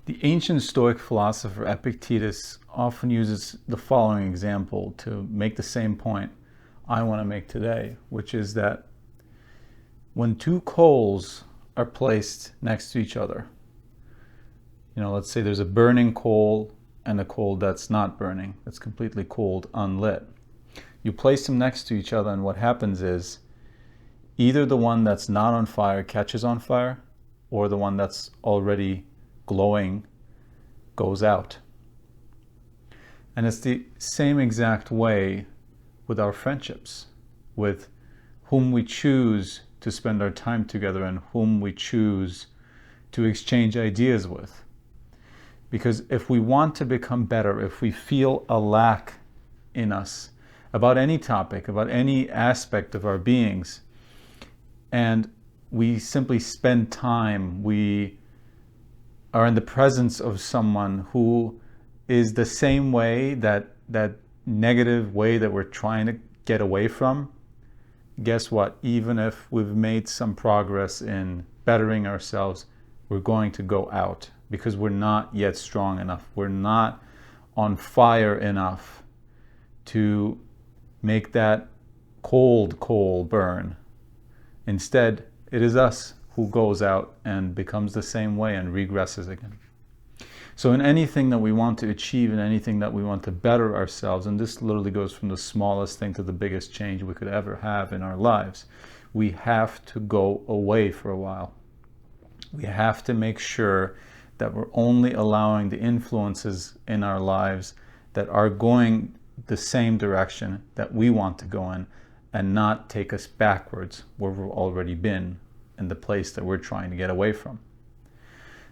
The ancient Stoic philosopher Epictetus often uses the following example to make the same point I want to make today, which is that when two coals are placed next to each other, let's say there's a burning coal and a coal that's not burning, that's completely cold, unlit. You place them next to each other, and what happens is either the one that's not on fire catches on fire, or the one that's already glowing goes out. And it's the same exact way with our friendships, with whom we choose to spend our time together and whom we choose to exchange ideas with. Because if we want to become better, if we feel a lack in us about any topic, about any aspect of our beings, and we simply spend time, we are in the presence of someone who is the same way, that negative way that we're trying to get away from, guess what? Even if we've made some progress in bettering ourselves, we're going to go out because we're not yet strong enough. We're not on fire enough to make that cold coal burn. Instead, it is us who goes out and becomes the same way and regresses again. So in anything that we want to achieve, in anything that we want to better ourselves, and this literally goes from the smallest thing to the biggest change we could ever have in our lives, we have to go away for a while. We have to make sure that we're only allowing the influences in our lives that are going the same direction that we want to go in, and not take us backwards where we've already been in the place that we're trying to get away from.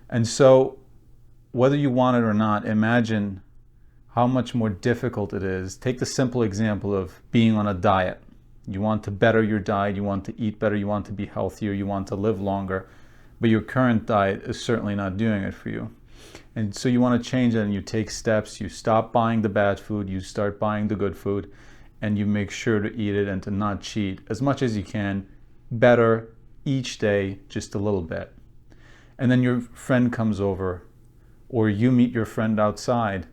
And so, whether you want it or not, imagine how much more difficult it is. Take the simple example of being on a diet. You want to better your diet, you want to eat better, you want to be healthier, you want to live longer, but your current diet is certainly not doing it for you. And so you want to change it, and you take steps. You stop buying the bad food, you start buying the good food, and you make sure to eat it and to not cheat as much as you can, better each day, just a little bit. And then your friend comes over, or you meet your friend outside,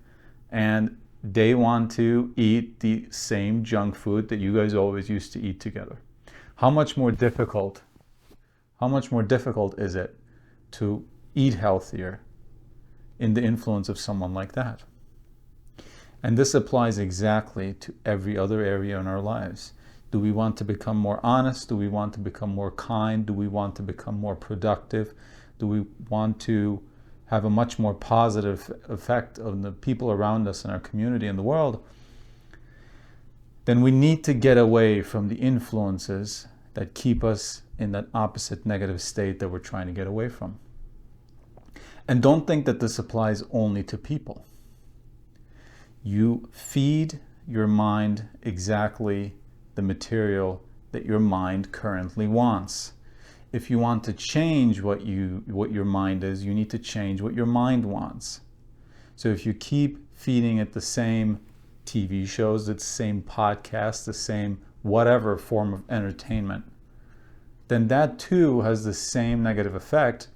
and they want to eat the same junk food that you guys always used to eat together. How much more difficult is it to eat healthier in the influence of someone like that? And this applies exactly to every other area in our lives. Do we want to become more honest? Do we want to become more kind? Do we want to become more productive? Do we want to have a much more positive effect on the people around us in our community and the world? Then we need to get away from the influences that keep us in that opposite negative state that we're trying to get away from. And don't think that this applies only to people. You feed your mind exactly the material that your mind currently wants. If you want to change what your mind is, you need to change what your mind wants. So if you keep feeding it the same TV shows, the same podcasts, the same whatever form of entertainment, then that too has the same negative effect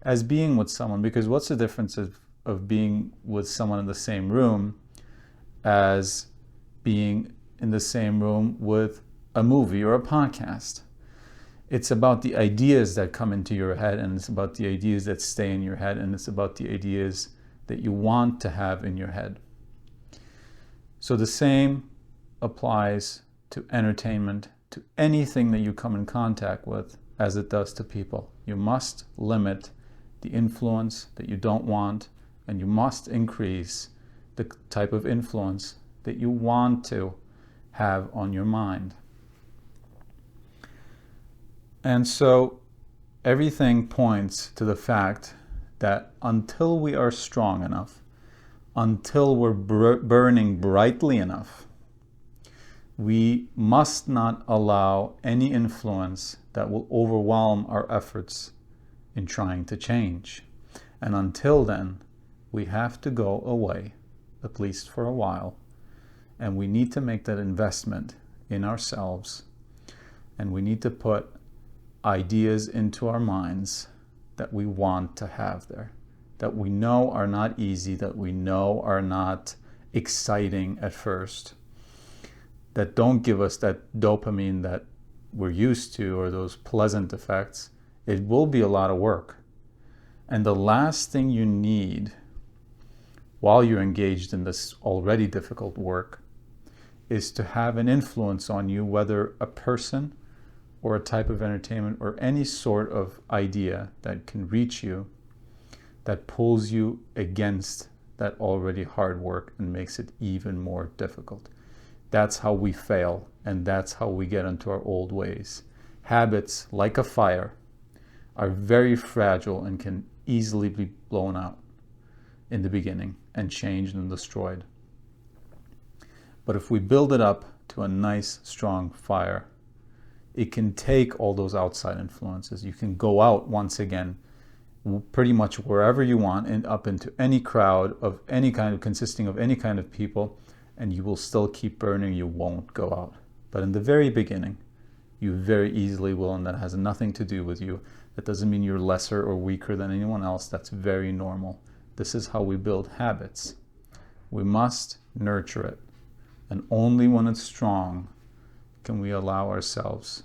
as being with someone. Because what's the difference of being with someone in the same room as being in the same room with a movie or a podcast? It's about the ideas that come into your head, and it's about the ideas that stay in your head, and it's about the ideas that you want to have in your head. So the same applies to entertainment, to anything that you come in contact with, as it does to people. You must limit the influence that you don't want, and you must increase the type of influence that you want to have on your mind. And so everything points to the fact that until we are strong enough, until we're burning brightly enough, we must not allow any influence that will overwhelm our efforts in trying to change. And until then, we have to go away, at least for a while, and we need to make that investment in ourselves, and we need to put ideas into our minds that we want to have there. that we know are not easy, that we know are not exciting at first, that don't give us that dopamine that we're used to or those pleasant effects, it will be a lot of work. And the last thing you need while you're engaged in this already difficult work is to have an influence on you, whether a person or a type of entertainment or any sort of idea that can reach you, that pulls you against that already hard work and makes it even more difficult. That's how we fail, and that's how we get into our old ways. Habits, like a fire, are very fragile and can easily be blown out in the beginning and changed and destroyed. But if we build it up to a nice, strong fire, it can take all those outside influences. You can go out once again, pretty much wherever you want, and up into any crowd of any kind of, consisting of any kind of people, and you will still keep burning. You won't go out. But in the very beginning, you very easily will, and that has nothing to do with you. That doesn't mean you're lesser or weaker than anyone else. That's very normal. This is how we build habits. We must nurture it. And only when it's strong can we allow ourselves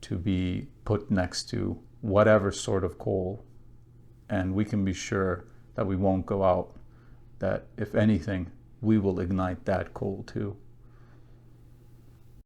to be put next to whatever sort of coal. And we can be sure that we won't go out, that if anything, we will ignite that coal too.